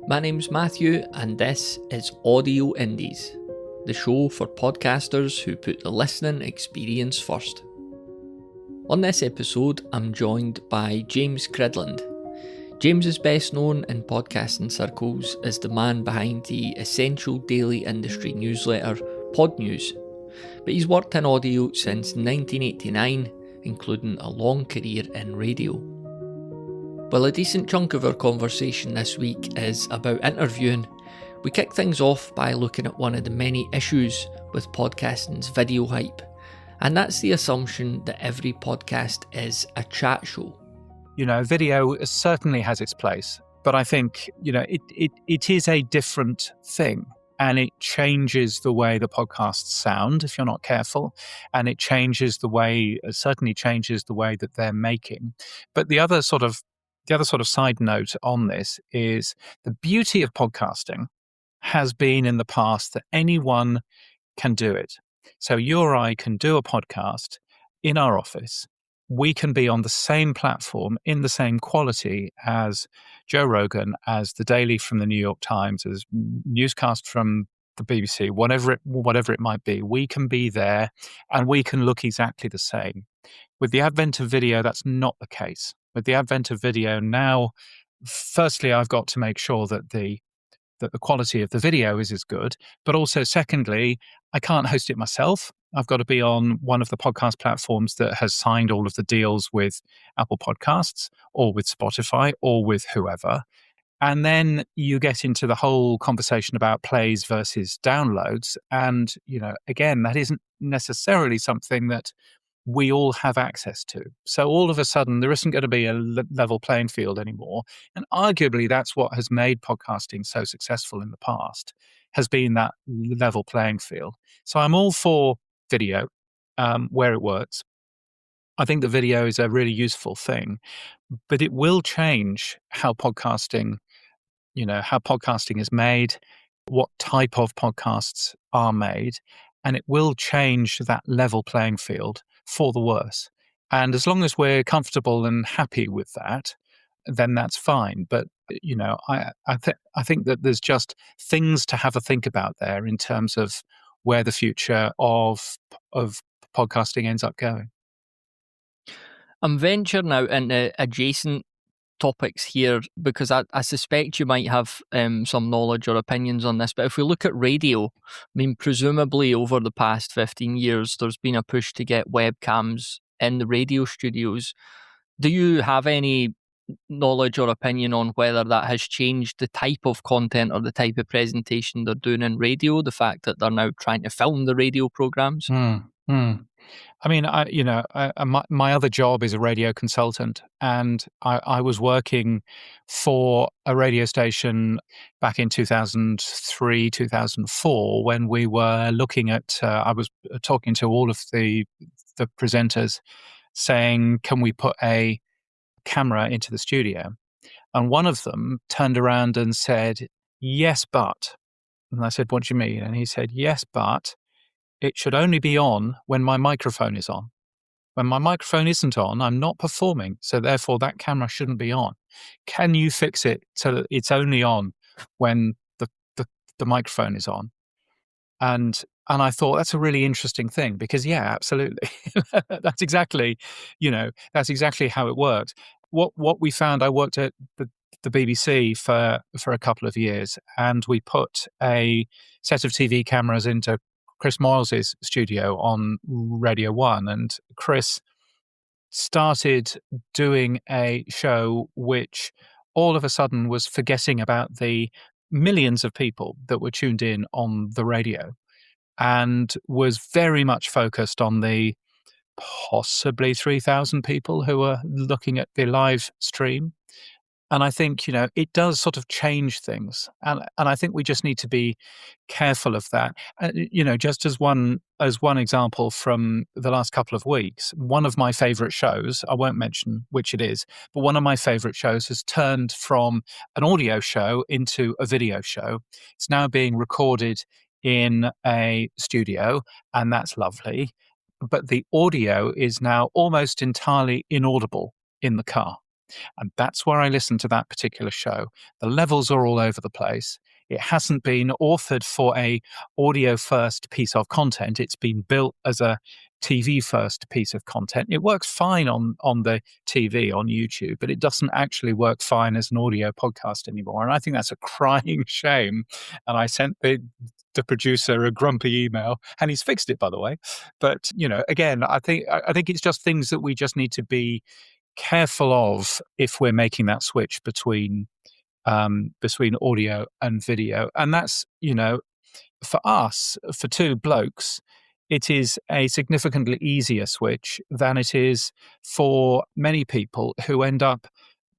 My name's Matthew, and this is Audio Indies, the show for podcasters who put the listening experience first. On this episode, I'm joined by James Cridland. James is best known in podcasting circles as the man behind the essential daily industry newsletter Pod News, but he's worked in audio since 1989, including a long career in radio. While a decent chunk of our conversation this week is about interviewing, we kick things off by looking at one of the many issues with podcasting's video hype, and that's the assumption that every podcast is a chat show. Video certainly has its place, but I think, it is a different thing, and it changes the way the podcasts sound if you're not careful, and it certainly changes the way that they're making. But the other sort of side note on this is the beauty of podcasting has been in the past that anyone can do it. So you or I can do a podcast in our office. We can be on the same platform in the same quality as Joe Rogan, as The Daily from the New York Times, as newscast from the BBC, whatever it might be. We can be there and we can look exactly the same. With the advent of video, that's not the case. With the advent of video now, firstly, I've got to make sure that the quality of the video is as good, but also secondly, I can't host it myself. I've got to be on one of the podcast platforms that has signed all of the deals with Apple Podcasts or with Spotify or with whoever. And then you get into the whole conversation about plays versus downloads. And, again, that isn't necessarily something that we all have access to. So all of a sudden, there isn't going to be a level playing field anymore. And arguably, that's what has made podcasting so successful in the past, has been that level playing field. So I'm all for video where it works. I think the video is a really useful thing, but it will change how podcasting is made, what type of podcasts are made, and it will change that level playing field for the worse. And as long as we're comfortable and happy with that, then that's fine. But, I think that there's just things to have a think about there in terms of where the future of podcasting ends up going. I'm venturing out into adjacent topics here because I suspect you might have some knowledge or opinions on this, but if we look at radio, presumably over the past 15 years there's been a push to get webcams in the radio studios. Do you have any knowledge or opinion on whether that has changed the type of content or the type of presentation they're doing in radio, the fact that they're now trying to film the radio programs? My other job is a radio consultant, and I was working for a radio station back in 2003, 2004, when we were looking at, I was talking to all of the presenters saying, can we put a camera into the studio? And one of them turned around and said, yes, but. And I said, what do you mean? And he said, yes, but it should only be on when my microphone is on. When my microphone isn't on, I'm not performing. So therefore, that camera shouldn't be on. Can you fix it so that it's only on when the microphone is on? And I thought that's a really interesting thing because, yeah, absolutely. That's exactly how it works. What we found, I worked at the BBC for a couple of years, and we put a set of TV cameras into Chris Moyles' studio on Radio 1, and Chris started doing a show which all of a sudden was forgetting about the millions of people that were tuned in on the radio and was very much focused on the possibly 3,000 people who were looking at the live stream. And I think, it does sort of change things. And I think we just need to be careful of that. Just as one example from the last couple of weeks, one of my favorite shows, I won't mention which it is, but one of my favorite shows has turned from an audio show into a video show. It's now being recorded in a studio, and that's lovely. But the audio is now almost entirely inaudible in the car. And that's where I listen to that particular show. The levels are all over the place. It hasn't been authored for a audio first piece of content. It's been built as a TV first piece of content. It works fine on the TV, on YouTube, but it doesn't actually work fine as an audio podcast anymore. And I think that's a crying shame. And I sent the producer a grumpy email, and he's fixed it, by the way. But again, I think it's just things that we just need to be careful of if we're making that switch between audio and video. And that's, for us, for two blokes, it is a significantly easier switch than it is for many people who end up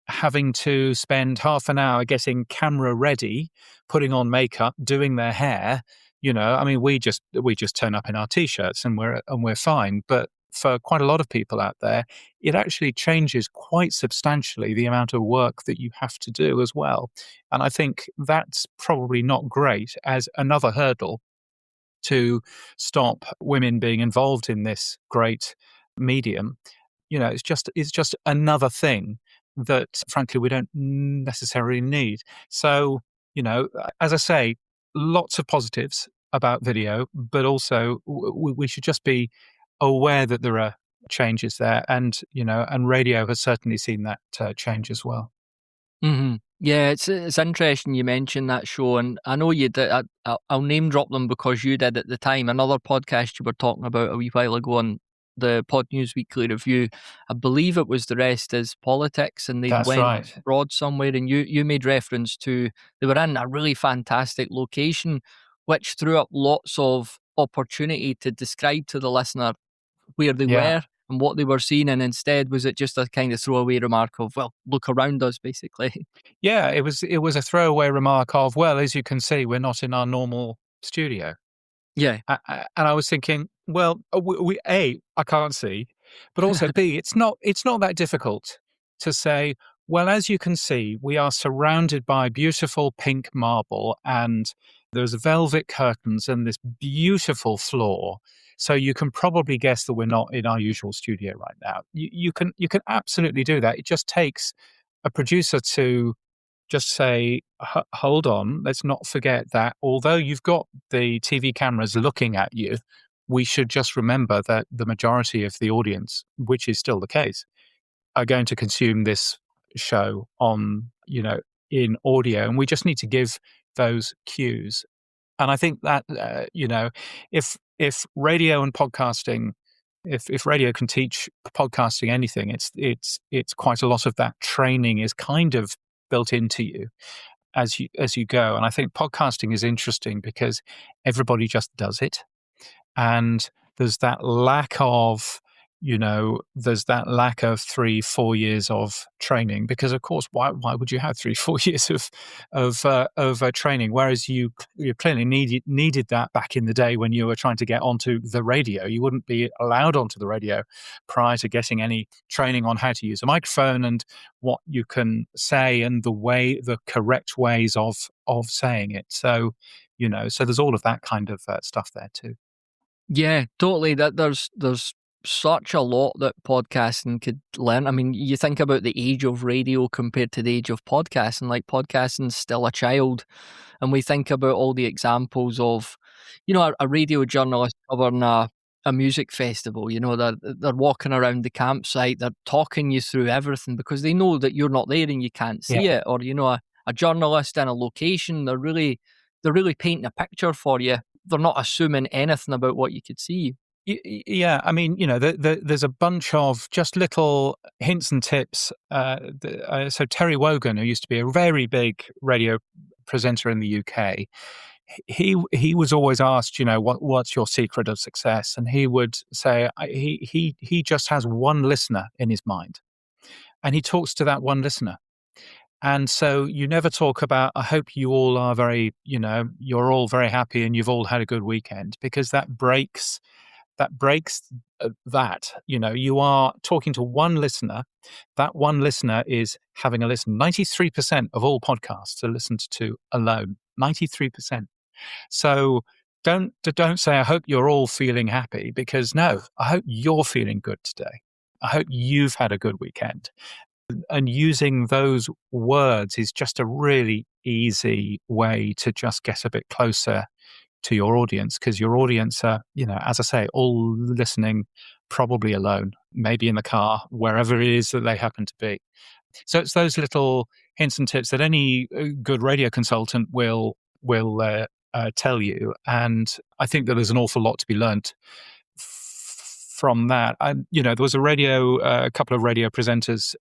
having to spend half an hour getting camera ready, putting on makeup, doing their hair. I mean, we just turn up in our t-shirts and we're fine. But for quite a lot of people out there, it actually changes quite substantially the amount of work that you have to do as well. And I think that's probably not great as another hurdle to stop women being involved in this great medium. It's just another thing that frankly we don't necessarily need. So, as I say, lots of positives about video, but also we should just be aware that there are changes there, and radio has certainly seen that change as well. Mm-hmm. Yeah, it's interesting you mentioned that show, and I know you did. I'll name drop them because you did at the time. Another podcast you were talking about a wee while ago on the Pod News Weekly Review. I believe it was The Rest Is Politics, and they That's went right. abroad somewhere, and you made reference to they were in a really fantastic location, which threw up lots of opportunity to describe to the listener where they were and what they were seeing, and instead was it just a kind of throwaway remark of, well, look around us, basically. Yeah, it was a throwaway remark of, well, as you can see, we're not in our normal studio. Yeah. And I was thinking, well, A, I can't see, but also B, it's not that difficult to say, well, as you can see, we are surrounded by beautiful pink marble and there's velvet curtains and this beautiful floor. So you can probably guess that we're not in our usual studio right now. You can absolutely do that. It just takes a producer to just say, hold on, let's not forget that although you've got the TV cameras looking at you, we should just remember that the majority of the audience, which is still the case, are going to consume this show on, in audio. And we just need to give those cues. And I think that, if radio and podcasting, if radio can teach podcasting anything, it's quite a lot of that training is kind of built into you as you go. And I think podcasting is interesting because everybody just does it, and there's that lack of 3-4 years of training, because of course why would you have 3-4 years of training, whereas you clearly needed that back in the day when you were trying to get onto the radio. You wouldn't be allowed onto the radio prior to getting any training on how to use a microphone and what you can say and the correct ways of saying it. So so there's all of that kind of stuff there too. Yeah, totally. That there's such a lot that podcasting could learn. I mean, you think about the age of radio compared to the age of podcasting. Like, podcasting's still a child, and we think about all the examples of, a radio journalist covering a music festival. They're walking around the campsite, they're talking you through everything because they know that you're not there and you can't see it. Or a journalist in a location, they're really painting a picture for you. They're not assuming anything about what you could see. Yeah, I mean, there's a bunch of just little hints and tips. So Terry Wogan, who used to be a very big radio presenter in the UK, he was always asked, what's your secret of success? And he would say he just has one listener in his mind, and he talks to that one listener. And so you never talk about, I hope you all are very, you're all very happy and you've all had a good weekend, because that breaks that. You are talking to one listener. That one listener is having a listen. 93% of all podcasts are listened to alone. 93%. So don't say, I hope you're all feeling happy, because no, I hope you're feeling good today. I hope you've had a good weekend. And using those words is just a really easy way to just get a bit closer to your audience, because your audience are, as I say, all listening, probably alone, maybe in the car, wherever it is that they happen to be. So it's those little hints and tips that any good radio consultant will tell you, and I think that there's an awful lot to be learnt from that. There was a couple of radio presenters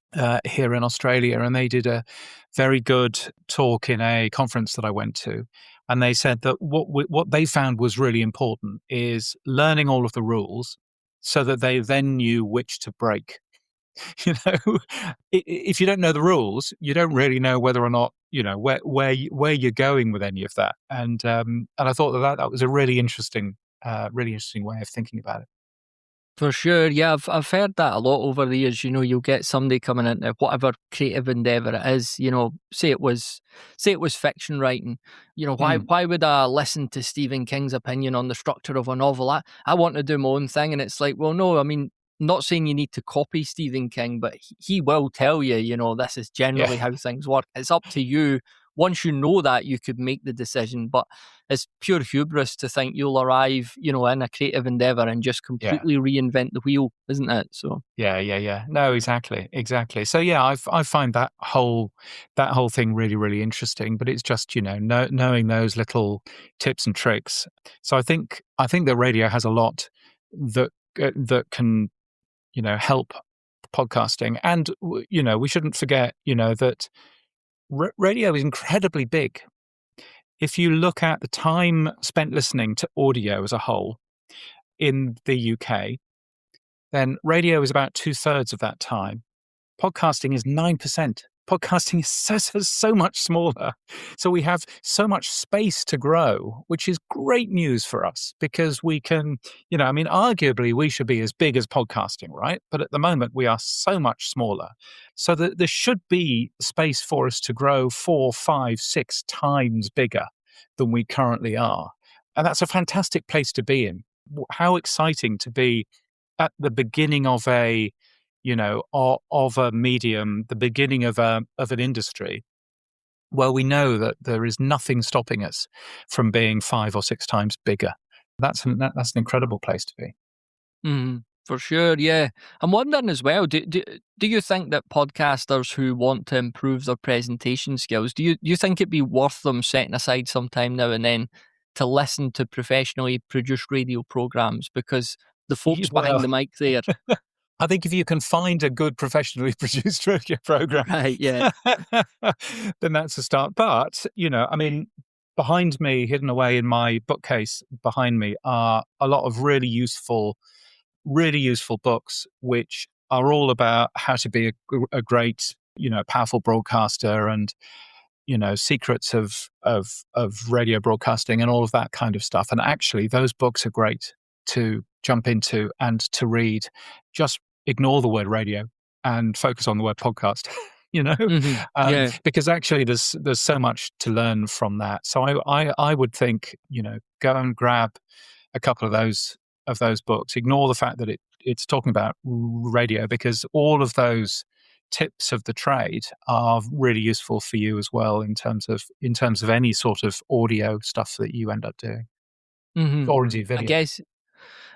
here in Australia, and they did a very good talk in a conference that I went to. And they said that what they found was really important is learning all of the rules so that they then knew which to break. If you don't know the rules, you don't really know whether or not, where you're going with any of that. And I thought that was a really interesting way of thinking about it. For sure, yeah, I've heard that a lot over the years. You'll get somebody coming into whatever creative endeavour it is. Say it was fiction writing. Why would I listen to Stephen King's opinion on the structure of a novel? I want to do my own thing, and it's like, well, no, I mean, not saying you need to copy Stephen King, but he will tell you, this is generally how things work. It's up to you. Once you know that, you could make the decision, but it's pure hubris to think you'll arrive, in a creative endeavor and just completely reinvent the wheel, isn't it? So yeah. No, exactly. So yeah, I find that whole thing really, really interesting. But it's just knowing those little tips and tricks. So I think that radio has a lot that can help podcasting, and we shouldn't forget that radio is incredibly big. If you look at the time spent listening to audio as a whole in the UK, then radio is about 2/3 of that time. Podcasting is 9%. Podcasting is so much smaller. So we have so much space to grow, which is great news for us, because we can, arguably we should be as big as podcasting, right? But at the moment we are so much smaller. So that there should be space for us to grow 4, 5, 6 times bigger than we currently are. And that's a fantastic place to be in. How exciting to be at the beginning of a medium, the beginning of an industry. Well, we know that there is nothing stopping us from being 5 or 6 times bigger. That's an incredible place to be. For sure, yeah. I'm wondering as well, do you think that podcasters who want to improve their presentation skills, do you think it'd be worth them setting aside some time now and then to listen to professionally produced radio programs? Because the folks behind the mic there... I think if you can find a good professionally produced radio program, right, yeah, then that's a start. But, behind me, hidden away in my bookcase behind me, are a lot of really useful books, which are all about how to be a great, powerful broadcaster, and, secrets of radio broadcasting and all of that kind of stuff. And actually, those books are great to jump into and to read. Just ignore the word radio and focus on the word podcast. Because actually there's so much to learn from that. So I would think, go and grab a couple of those books. Ignore the fact that it's talking about radio, because all of those tips of the trade are really useful for you as well in terms of any sort of audio stuff that you end up doing, or indeed video.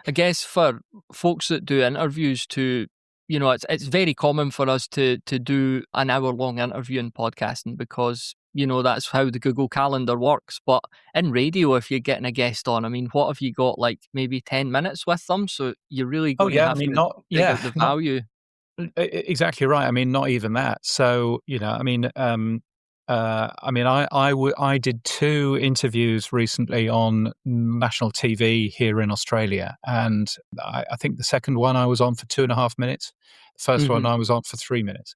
I guess for folks that do interviews too, it's very common for us to do an hour-long interview in podcasting, because, that's how the Google Calendar works. But in radio, if you're getting a guest on, I mean, what have you got, like maybe 10 minutes with them? So you're really going to have to dig out the value. Exactly right. I mean, not even that. So, I did 2 interviews recently on national TV here in Australia, and I think the second one I was on for 2.5 minutes. The first one I was on for 3 minutes.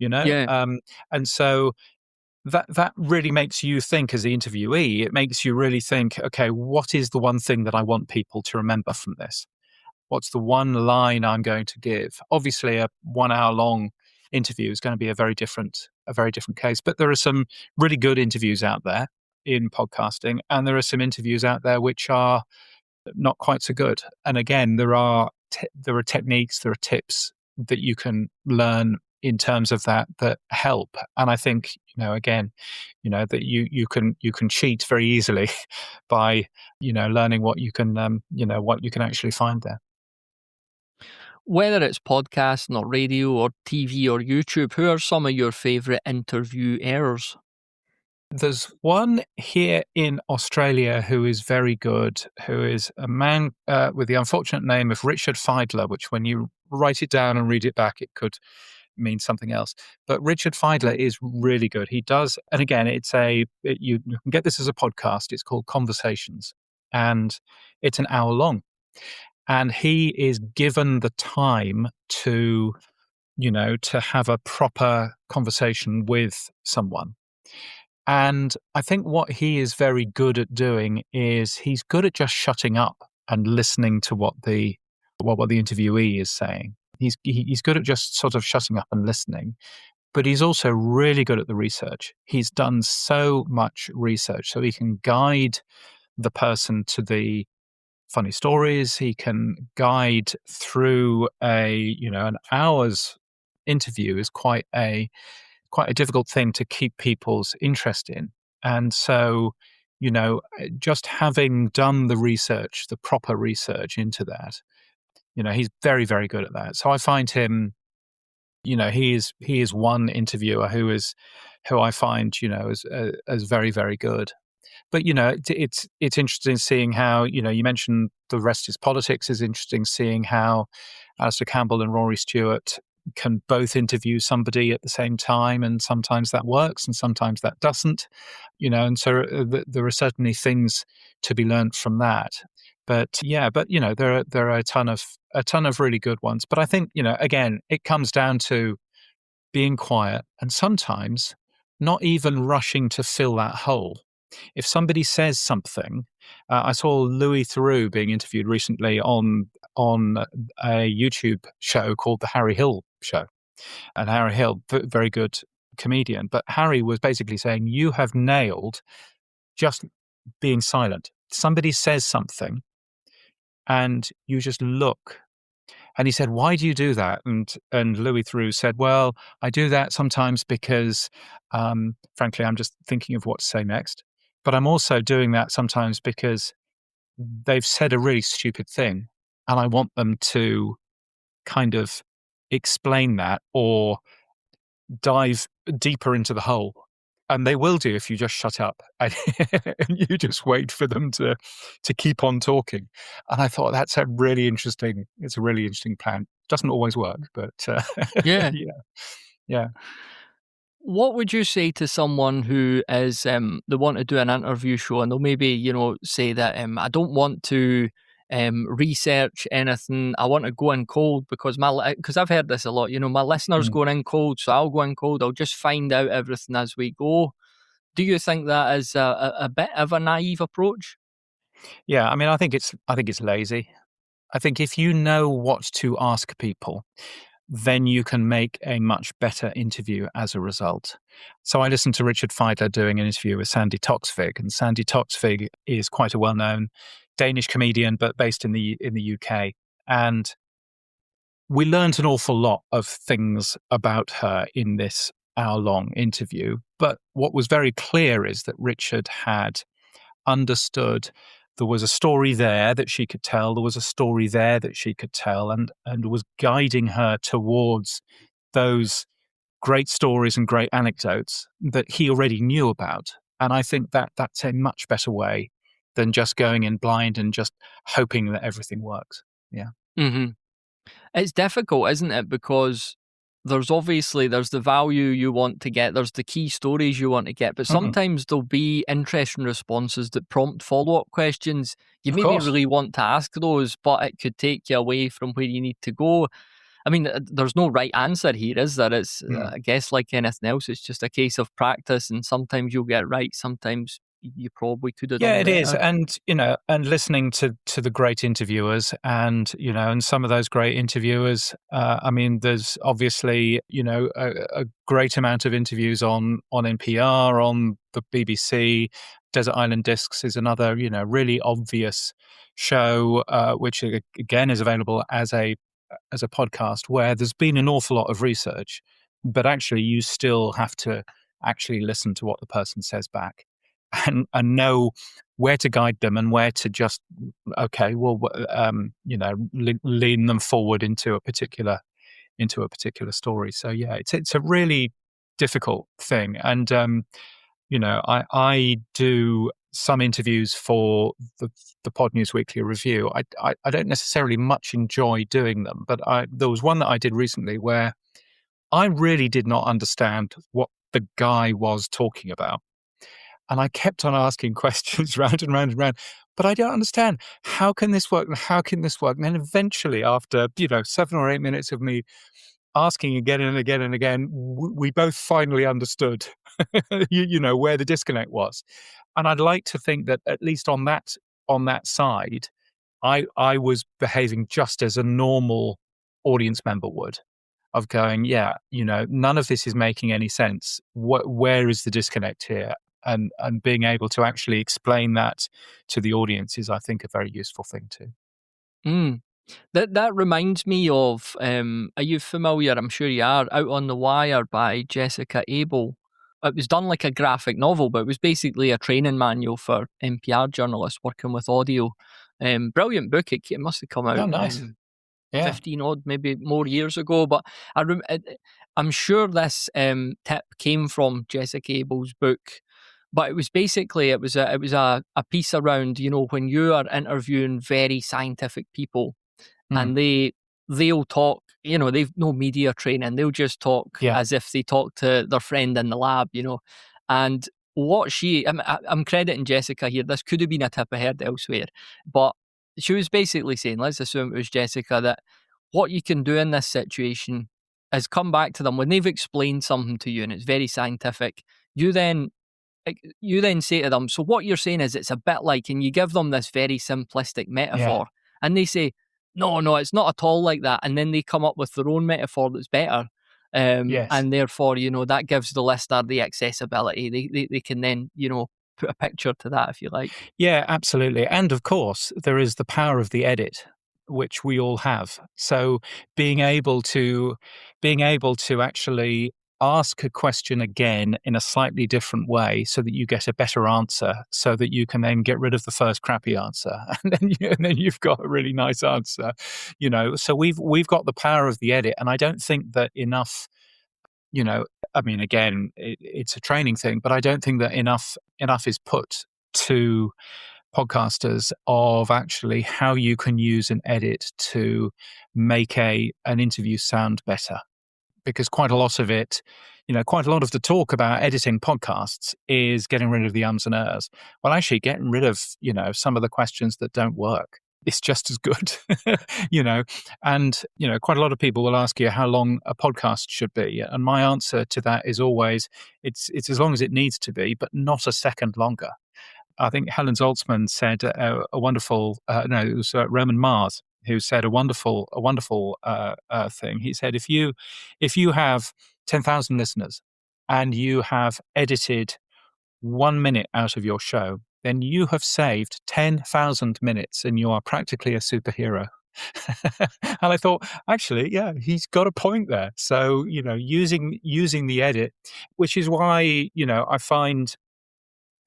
And so that really makes you think as the interviewee. It makes you really think, okay, what is the one thing that I want people to remember from this? What's the one line I'm going to give? Obviously, a 1 hour long interview is going to be a very different case. But there are some really good interviews out there in podcasting, and there are some interviews out there which are not quite so good. And again, there are techniques, there are tips that you can learn in terms of that help. And I think, again, that you can cheat very easily by, learning what you can, what you can actually find there. Whether it's podcasting or radio or TV or YouTube, who are some of your favourite interviewers? There's one here in Australia who is very good, who is a man with the unfortunate name of Richard Fidler, which when you write it down and read it back, it could mean something else. But Richard Fidler is really good. He does, and again, you can get this as a podcast. It's called Conversations, and it's an hour long. And he is given the time to, to have a proper conversation with someone. And I think what he is very good at doing is he's good at just shutting up and listening to what the interviewee is saying. He's good at just sort of shutting up and listening, but he's also really good at the research. He's done so much research, so he can guide the person to the funny stories. He can guide through an hour's interview is quite a difficult thing to keep people's interest in. And so, just having done the research, the proper research into that, he's very, very good at that. So I find him, he is one interviewer who I find, as very, very good. But, it's interesting seeing how, you mentioned The Rest is Politics is interesting, seeing how Alistair Campbell and Rory Stewart can both interview somebody at the same time, and sometimes that works and sometimes that doesn't, and so there are certainly things to be learned from that. But there are a ton of really good ones. But I think, again, it comes down to being quiet and sometimes not even rushing to fill that hole. If somebody says something, I saw Louis Theroux being interviewed recently on a YouTube show called The Harry Hill Show. And Harry Hill, very good comedian, but Harry was basically saying, you have nailed just being silent. Somebody says something and you just look. And he said, why do you do that? And Louis Theroux said, well, I do that sometimes because, frankly, I'm just thinking of what to say next. But I'm also doing that sometimes because they've said a really stupid thing and I want them to kind of explain that or dive deeper into the hole. And they will do if you just shut up and you just wait for them to keep on talking. And I thought it's a really interesting plan. Doesn't always work, but Yeah. yeah. What would you say to someone who is they want to do an interview show and they'll maybe say that I don't want to research anything, I want to go in cold because I've heard this a lot, my listeners going in cold, so I'll go in cold, I'll just find out everything as we go. Do you think that is a bit of a naive approach? Yeah, I mean, I think it's lazy. I think if you know what to ask people, then you can make a much better interview as a result. So I listened to Richard Fidler doing an interview with Sandy Toksvig, and Sandy Toksvig is quite a well-known Danish comedian, but based in the UK. And we learned an awful lot of things about her in this hour-long interview. But what was very clear is that Richard had understood there was a story there that she could tell. There was a story there that she could tell, and was guiding her towards those great stories and great anecdotes that he already knew about. And I think that that's a much better way than just going in blind and just hoping that everything works. Yeah. Mm-hmm. It's difficult, isn't it? Because there's the value you want to get, there's the key stories you want to get, but sometimes there'll be interesting responses that prompt follow-up questions. You maybe really want to ask those, but it could take you away from where you need to go. I mean, there's no right answer here, is there? It's, I guess, like anything else, it's just a case of practice, and sometimes you'll get it right, sometimes you probably could have done better. Yeah, it is. And, and listening to the great interviewers and, and some of those great interviewers, I mean, there's obviously, a great amount of interviews on NPR, on the BBC. Desert Island Discs is another, really obvious show, which again is available as a podcast, where there's been an awful lot of research, but actually you still have to actually listen to what the person says back, and know where to guide them and where to just, okay, well, lean them forward into a particular story. So yeah, it's a really difficult thing. And I do some interviews for the Pod News Weekly Review. I don't necessarily much enjoy doing them, but there was one that I did recently where I really did not understand what the guy was talking about. And I kept on asking questions round and round and round, but I don't understand. How can this work? And how can this work? And then eventually, after 7 or 8 minutes of me asking again and again and again, we both finally understood, where the disconnect was. And I'd like to think that at least on that side, I was behaving just as a normal audience member would, of going, yeah, none of this is making any sense. Where is the disconnect here? And being able to actually explain that to the audience is, I think, a very useful thing too. Mm. That reminds me of, are you familiar, I'm sure you are, Out on the Wire by Jessica Abel. It was done like a graphic novel, but it was basically a training manual for NPR journalists working with audio. Brilliant book. It must have come out Oh, nice. Yeah. 15 odd, maybe more years ago. But I'm sure this tip came from Jessica Abel's book. But it was basically it was a piece around, when you are interviewing very scientific people, and they'll talk, they've no media training, they'll just talk as if they talk to their friend in the lab, and what I'm crediting Jessica here, this could have been a tip I heard elsewhere, but she was basically saying, let's assume it was Jessica, that what you can do in this situation is come back to them when they've explained something to you and it's very scientific. You then say to them, so what you're saying is it's a bit like, and you give them this very simplistic metaphor, and they say, no, it's not at all like that. And then they come up with their own metaphor that's better. And therefore, that gives the listener the accessibility. They can then, put a picture to that, if you like. Yeah, absolutely. And of course, there is the power of the edit, which we all have. So being able to actually ask a question again in a slightly different way so that you get a better answer, so that you can then get rid of the first crappy answer, and then you've got a really nice answer. So we've got the power of the edit, and I don't think that enough, I mean, again, it's a training thing, but I don't think that enough is put to podcasters of actually how you can use an edit to make an interview sound better. Because quite a lot of it, quite a lot of the talk about editing podcasts is getting rid of the ums and ers. Well, actually getting rid of, some of the questions that don't work is just as good, and, quite a lot of people will ask you how long a podcast should be. And my answer to that is always, it's as long as it needs to be, but not a second longer. I think Helen Zaltzman said a wonderful, it was Roman Mars who said a wonderful thing. He said, if you have 10,000 listeners and you have edited 1 minute out of your show, then you have saved 10,000 minutes and you are practically a superhero. And I thought, actually, yeah, he's got a point there. So, using the edit, which is why, I find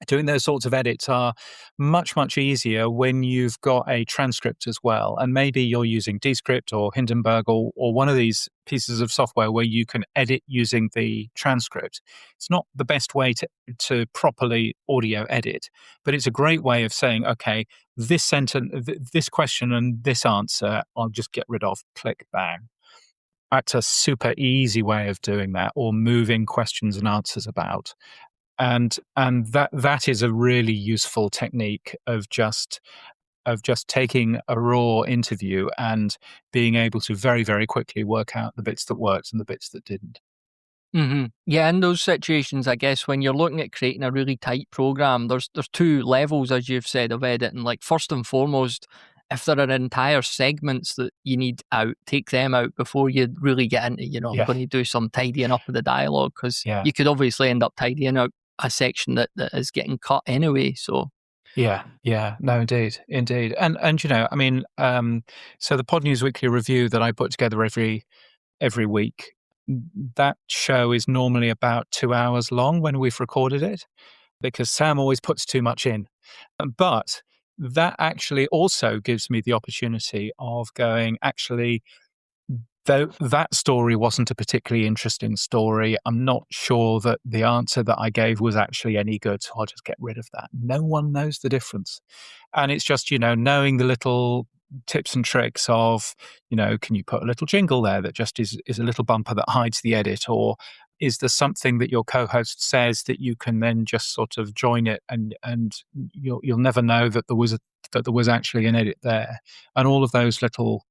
doing those sorts of edits are much, much easier when you've got a transcript as well. And maybe you're using Descript or Hindenburg or one of these pieces of software where you can edit using the transcript. It's not the best way to properly audio edit, but it's a great way of saying, okay, this sentence, this question and this answer, I'll just get rid of, click, bang. That's a super easy way of doing that, or moving questions and answers about. And that is a really useful technique of just taking a raw interview and being able to very, very quickly work out the bits that worked and the bits that didn't. Mm-hmm. Yeah, in those situations, I guess when you're looking at creating a really tight program, there's two levels, as you've said, of editing. Like, first and foremost, if there are entire segments that you need out, take them out before you really get into, I'm going to do some tidying up of the dialogue, because you could obviously end up tidying out a section that is getting cut anyway. So no, indeed. And I mean, so the Pod News Weekly Review that I put together every week, that show is normally about 2 hours long when we've recorded it, because Sam always puts too much in. But that actually also gives me the opportunity of going, actually, though that story wasn't a particularly interesting story, I'm not sure that the answer that I gave was actually any good, so I'll just get rid of that. No one knows the difference. And it's just, knowing the little tips and tricks of, can you put a little jingle there that just is a little bumper that hides the edit? Or is there something that your co-host says that you can then just sort of join it, and you'll never know that there was actually an edit there? And all of those little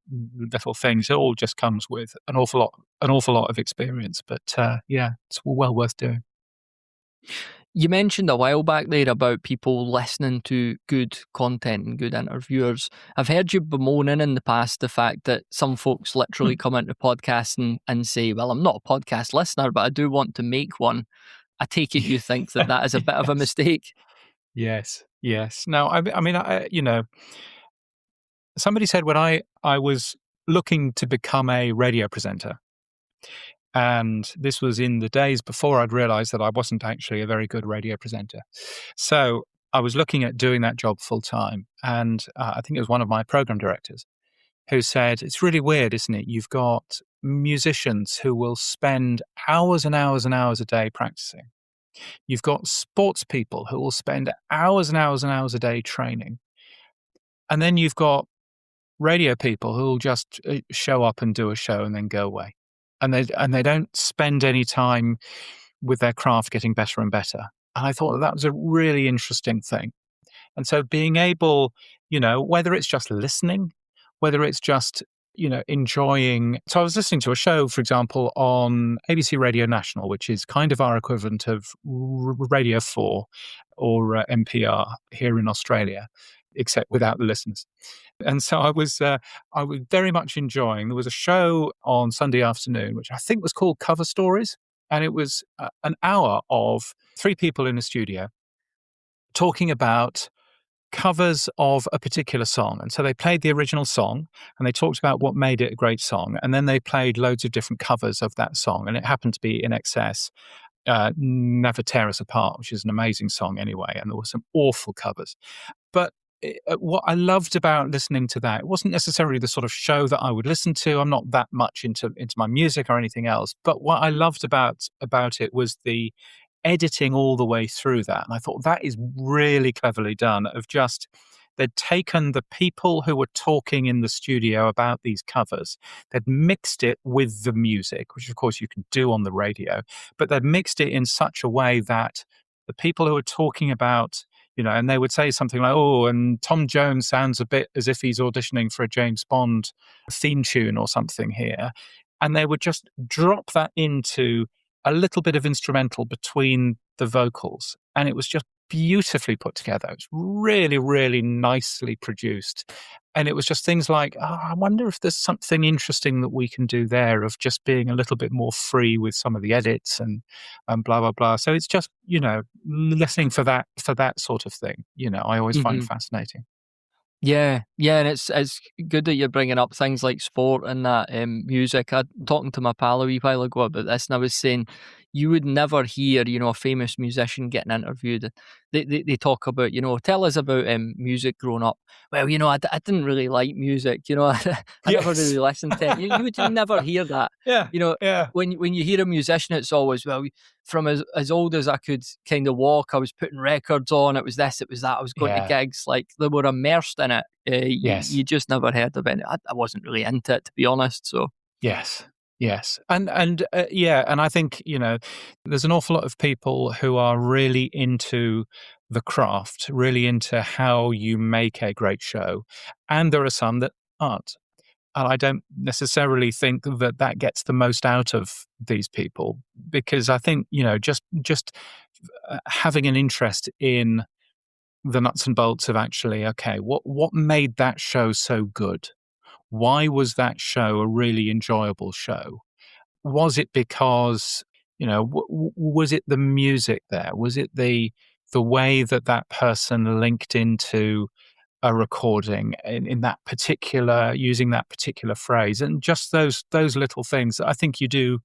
things, it all just comes with an awful lot of experience. But yeah, it's well worth doing. You mentioned a while back there about people listening to good content and good interviewers. I've heard you bemoaning in the past the fact that some folks literally come into podcasts and say, well, I'm not a podcast listener, but I do want to make one. I take it you think that is a bit of a mistake. Yes. No, I mean, somebody said when I was looking to become a radio presenter, and this was in the days before I'd realized that I wasn't actually a very good radio presenter. So I was looking at doing that job full time. And I think it was one of my program directors who said, it's really weird, isn't it? You've got musicians who will spend hours and hours and hours a day practicing. You've got sports people who will spend hours and hours and hours a day training. And then you've got radio people who will just show up and do a show and then go away. And they don't spend any time with their craft getting better and better. And I thought that was a really interesting thing. And so being able, whether it's just listening, whether it's just, enjoying. So I was listening to a show, for example, on ABC Radio National, which is kind of our equivalent of Radio 4 or NPR here in Australia, except without the listeners. And so I was very much enjoying. There was a show on Sunday afternoon, which I think was called Cover Stories. And it was an hour of three people in a studio talking about covers of a particular song. And so they played the original song and they talked about what made it a great song. And then they played loads of different covers of that song. And it happened to be In Excess, Never Tear Us Apart, which is an amazing song anyway. And there were some awful covers. But what I loved about listening to that, it wasn't necessarily the sort of show that I would listen to. I'm not that much into my music or anything else. But what I loved about it was the editing all the way through that. And I thought that is really cleverly done, of just they'd taken the people who were talking in the studio about these covers, they'd mixed it with the music, which of course you can do on the radio, but they'd mixed it in such a way that the people who were talking about, and they would say something like, oh, and Tom Jones sounds a bit as if he's auditioning for a James Bond theme tune or something here. And they would just drop that into a little bit of instrumental between the vocals. And it was just beautifully put together. It's really, really nicely produced. And it was just things like, I wonder if there's something interesting that we can do there, of just being a little bit more free with some of the edits and blah, blah, blah. So it's just, listening for that sort of thing. I always find fascinating. Yeah, and it's good that you're bringing up things like sport and that music. I talking to my pal a wee while ago about this, and I was saying you would never hear, a famous musician getting interviewed. They talk about, tell us about music growing up. Well, I didn't really like music, I never really listened to it. You would never hear that. Yeah. When you hear a musician, it's always, well, from as old as I could kind of walk, I was putting records on. It was this, it was that. I was going to gigs, like they were immersed in it. You just never heard of it. I wasn't really into it, to be honest. So yes, and I think there's an awful lot of people who are really into the craft, really into how you make a great show, and there are some that aren't. And I don't necessarily think that gets the most out of these people, because I think, just having an interest in the nuts and bolts of actually, okay, what made that show so good? Why was that show a really enjoyable show? Was it because, was it the music there? Was it the way that person linked into a recording in that particular, using that particular phrase, and just those little things that I think you do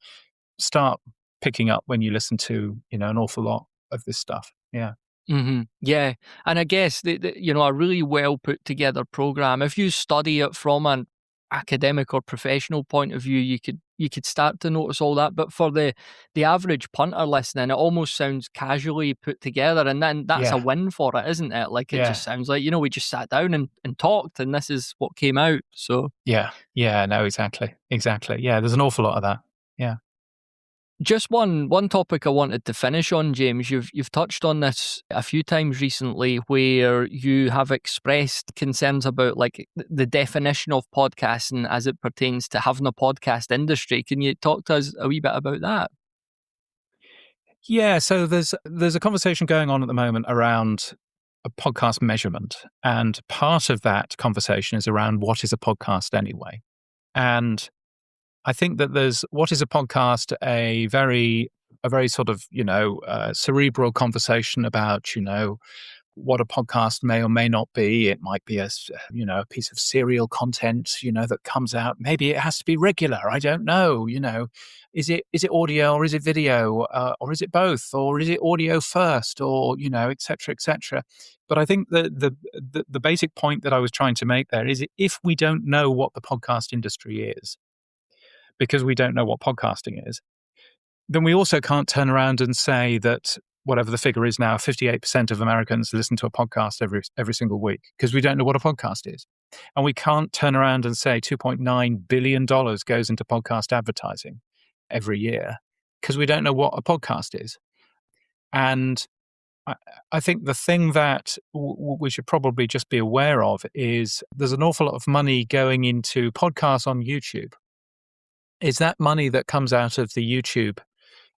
start picking up when you listen to, an awful lot of this stuff. Yeah. Yeah, and I guess a really well put together program. If you study it from an academic or professional point of view, you could start to notice all that. But for the average punter listening, it almost sounds casually put together, and then that's a Yeah. win for it, isn't it? Like, it Yeah. just sounds like we just sat down and talked, and this is what came out. So Yeah. Yeah. No, exactly. Exactly. Yeah. There's an awful lot of that. Yeah. just one topic I wanted to finish on, James. You've touched on this a few times recently, where you have expressed concerns about like the definition of podcasting as it pertains to having a podcast industry. Can you talk to us a wee bit about that? Yeah, so there's a conversation going on at the moment around a podcast measurement, and part of that conversation is around what is a podcast anyway. And I think that there's what is a podcast, a very sort of cerebral conversation about what a podcast may or may not be. It might be a piece of serial content, that comes out. Maybe it has to be regular. I don't know. Is it audio or is it video or is it both or is it audio first or et cetera, et cetera. But I think the basic point that I was trying to make there is if we don't know what the podcast industry is, because we don't know what podcasting is, then we also can't turn around and say that whatever the figure is now, 58% of Americans listen to a podcast every single week, because we don't know what a podcast is. And we can't turn around and say $2.9 billion goes into podcast advertising every year, because we don't know what a podcast is. And I think the thing that we should probably just be aware of is there's an awful lot of money going into podcasts on YouTube. Is that money that comes out of the YouTube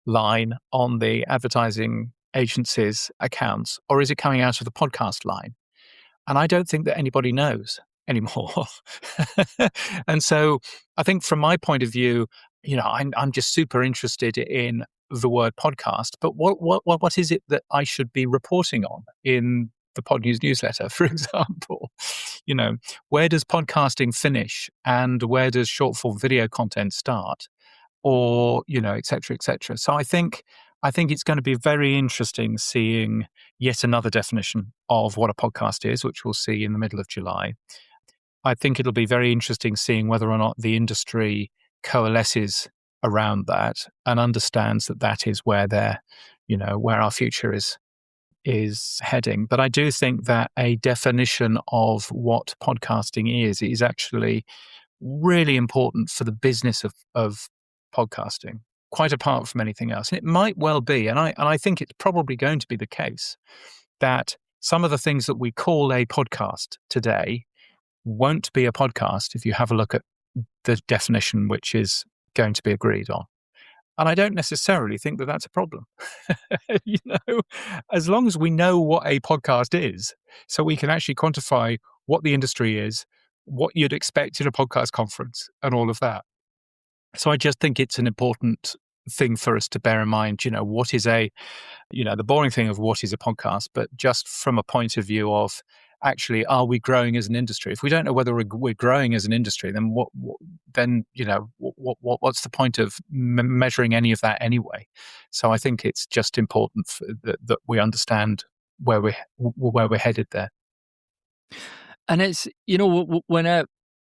line on the advertising agency's accounts, or is it coming out of the podcast line? And I don't think that anybody knows anymore. And so I think from my point of view, I'm just super interested in the word podcast, but what is it that I should be reporting on in the Pod News newsletter, for example? Where does podcasting finish and where does short form video content start? Or, et cetera, et cetera. So I think it's going to be very interesting seeing yet another definition of what a podcast is, which we'll see in the middle of July. I think it'll be very interesting seeing whether or not the industry coalesces around that and understands that that is where where our future is heading. But I do think that a definition of what podcasting is actually really important for the business of podcasting, quite apart from anything else. And it might well be, and I think it's probably going to be the case, that some of the things that we call a podcast today won't be a podcast if you have a look at the definition which is going to be agreed on. And I don't necessarily think that that's a problem. As long as we know what a podcast is, so we can actually quantify what the industry is, what you'd expect in a podcast conference and all of that. So I just think it's an important thing for us to bear in mind, what is the boring thing of what is a podcast, but just from a point of view of actually, are we growing as an industry? If we don't know whether we're growing as an industry, then what's the point of measuring any of that anyway? So I think it's just important that we understand where we're headed there. And it's,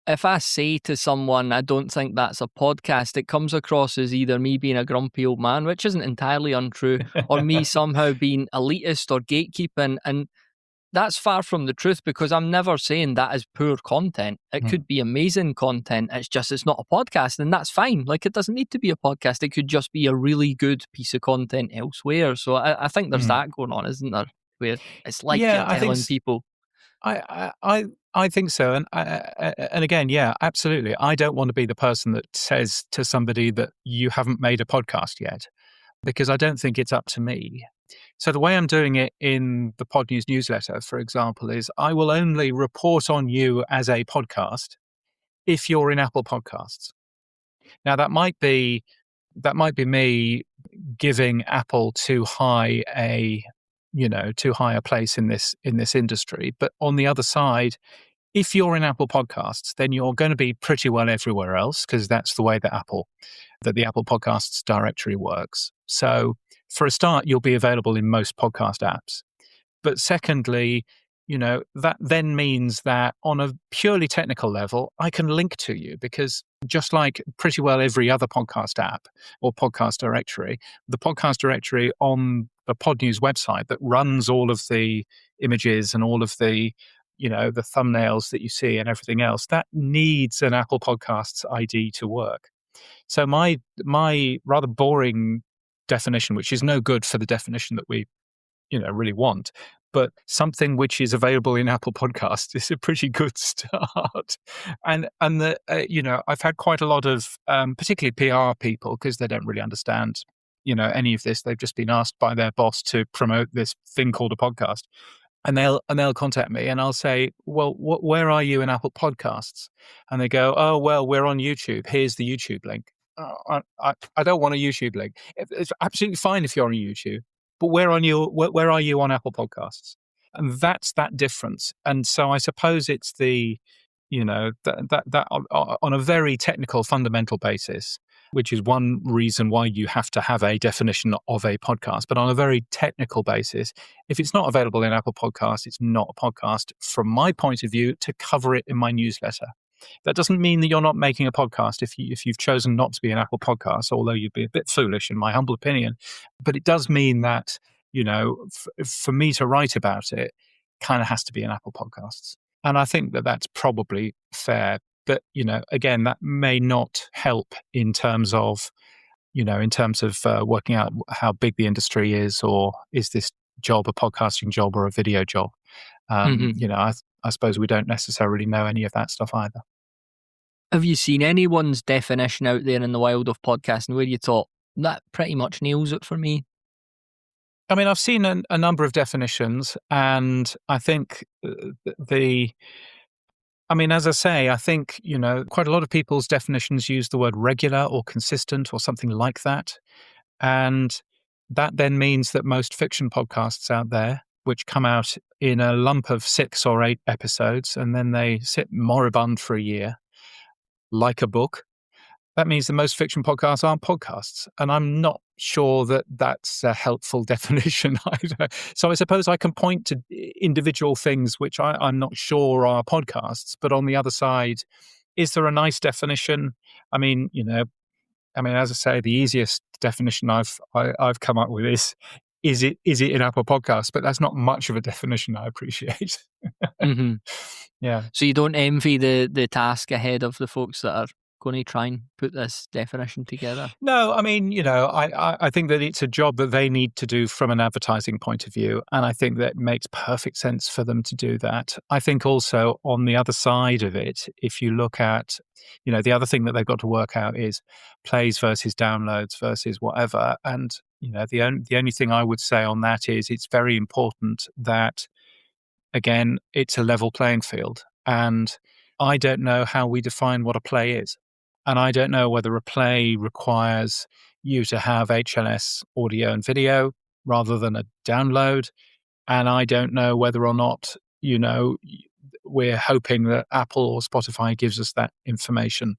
if I say to someone, I don't think that's a podcast, it comes across as either me being a grumpy old man, which isn't entirely untrue, or me somehow being elitist or gatekeeping. And that's far from the truth, because I'm never saying that is poor content. It could be amazing content. It's not a podcast, and that's fine. Like, it doesn't need to be a podcast. It could just be a really good piece of content elsewhere. So I think there's that going on, isn't there? Where it's like you're telling people. I think so, and again, yeah, absolutely. I don't want to be the person that says to somebody that you haven't made a podcast yet, because I don't think it's up to me. So the way I'm doing it in the Pod News newsletter, for example, is I will only report on you as a podcast if you're in Apple Podcasts. Now that might be me giving Apple too high a place in this industry. But on the other side, if you're in Apple Podcasts, then you're going to be pretty well everywhere else, because that's the way that the Apple Podcasts directory works. So for a start, you'll be available in most podcast apps. But secondly, that then means that on a purely technical level, I can link to you, because just like pretty well every other podcast app or podcast directory, the podcast directory on the Pod News website that runs all of the images and all of the the thumbnails that you see and everything else, that needs an Apple Podcasts ID to work. So my rather boring definition, which is no good for the definition that we really want, but something which is available in Apple Podcasts is a pretty good start. And I've had quite a lot of particularly PR people, because they don't really understand any of this. They've just been asked by their boss to promote this thing called a podcast. And they'll contact me, and I'll say, well, where are you in Apple Podcasts? And they go, oh, well, we're on YouTube. Here's the YouTube link. I don't want a YouTube link. It's absolutely fine if you're on YouTube, but where are you on Apple Podcasts? And that's that difference. And so I suppose it's the, that on a very technical, fundamental basis, which is one reason why you have to have a definition of a podcast. But on a very technical basis, if it's not available in Apple Podcasts, it's not a podcast from my point of view to cover it in my newsletter. That doesn't mean that you're not making a podcast if you've chosen not to be an Apple Podcast, although you'd be a bit foolish in my humble opinion. But it does mean that, for me to write about it, kind of has to be in Apple Podcasts. And I think that that's probably fair. But, again, that may not help in terms of working out how big the industry is, or is this job a podcasting job or a video job? I suppose we don't necessarily know any of that stuff either. Have you seen anyone's definition out there in the wild of podcasting where you thought, that pretty much nails it for me? I mean, I've seen a number of definitions, and I think as I say, I think, quite a lot of people's definitions use the word regular or consistent or something like that. And that then means that most fiction podcasts out there, which come out in a lump of 6 or 8 episodes, and then they sit moribund for a year, like a book, that means that most fiction podcasts aren't podcasts. And I'm not sure that that's a helpful definition either. So I suppose I can point to individual things which I'm not sure are podcasts. But on the other side, is there a nice definition? I mean, as I say, the easiest definition I've come up with is it in Apple Podcasts? But that's not much of a definition, I appreciate. Mm-hmm. Yeah. So you don't envy the task ahead of the folks that are going to try and put this definition together? No, I mean, I think that it's a job that they need to do from an advertising point of view. And I think that makes perfect sense for them to do that. I think also on the other side of it, if you look at, the other thing that they've got to work out is plays versus downloads versus whatever. And, the only thing I would say on that is it's very important that, again, it's a level playing field. And I don't know how we define what a play is. And I don't know whether a play requires you to have HLS audio and video rather than a download. And I don't know whether or not, we're hoping that Apple or Spotify gives us that information.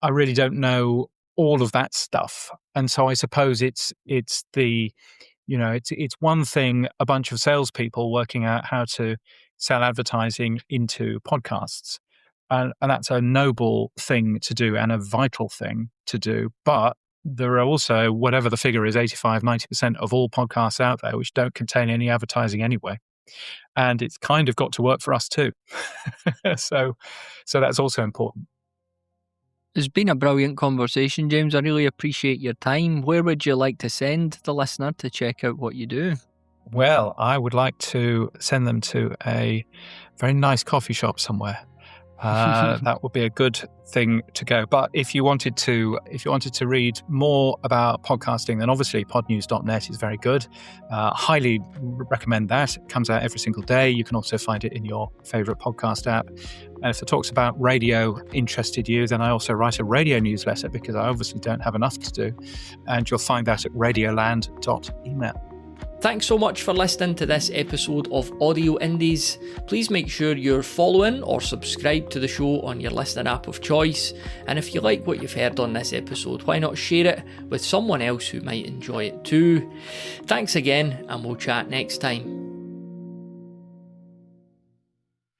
I really don't know all of that stuff. And so I suppose it's one thing, a bunch of salespeople working out how to sell advertising into podcasts. And that's a noble thing to do and a vital thing to do. But there are also, whatever the figure is, 85-90% of all podcasts out there which don't contain any advertising anyway. And it's kind of got to work for us too. So that's also important. It's been a brilliant conversation, James. I really appreciate your time. Where would you like to send the listener to check out what you do? Well, I would like to send them to a very nice coffee shop somewhere. That would be a good thing to go. But if you wanted to read more about podcasting, then obviously podnews.net is very good. Highly recommend that. It comes out every single day. You can also find it in your favorite podcast app. And if the talks about radio interested you, then I also write a radio newsletter because I obviously don't have enough to do. And you'll find that at radioland.email. Thanks so much for listening to this episode of Audio Indies. Please make sure you're following or subscribe to the show on your listening app of choice. And if you like what you've heard on this episode, why not share it with someone else who might enjoy it too? Thanks again, and we'll chat next time.